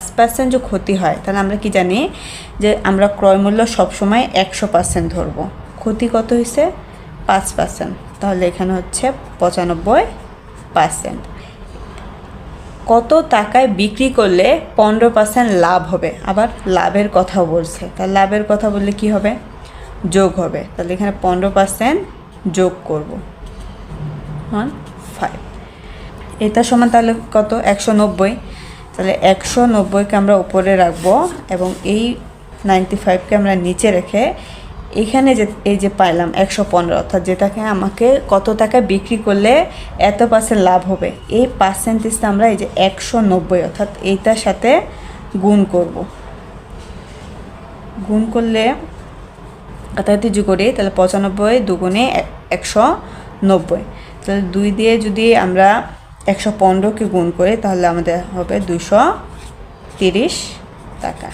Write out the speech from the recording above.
5% যে ক্ষতি হয়, তাহলে আমরা কি জানি যে আমরা ক্রয় মূল্য সবসময় 100% ধরবো। ক্ষতি কত হয়েছে? 5%, তাহলে এখানে হচ্ছে 95%। কত টাকায় বিক্রি করলে 15% লাভ হবে? আবার লাভের কথাও বলছে, তাহলে লাভের কথা বললে কি হবে? যোগ হবে। তাহলে এখানে 15% যোগ করব, 5। এটা সমান তাহলে কত? 190। তাহলে 190কে আমরা উপরে রাখবো এবং এই 95কে আমরা নিচে রেখে এখানে যে এই যে পাইলাম 115, অর্থাৎ যেটাকে আমাকে কত টাকা বিক্রি করলে এত % লাভ হবে, এই পার্সেন্টেজটা আমরা এই যে 190 অর্থাৎ এইটার সাথে গুণ করব। গুণ করলে কাটাকাটি যোগ করি, তাহলে 95 দুগুণে 190। তাহলে 2 দিয়ে যদি আমরা 115কে গুণ করি তাহলে আমাদের হবে 230 টাকা।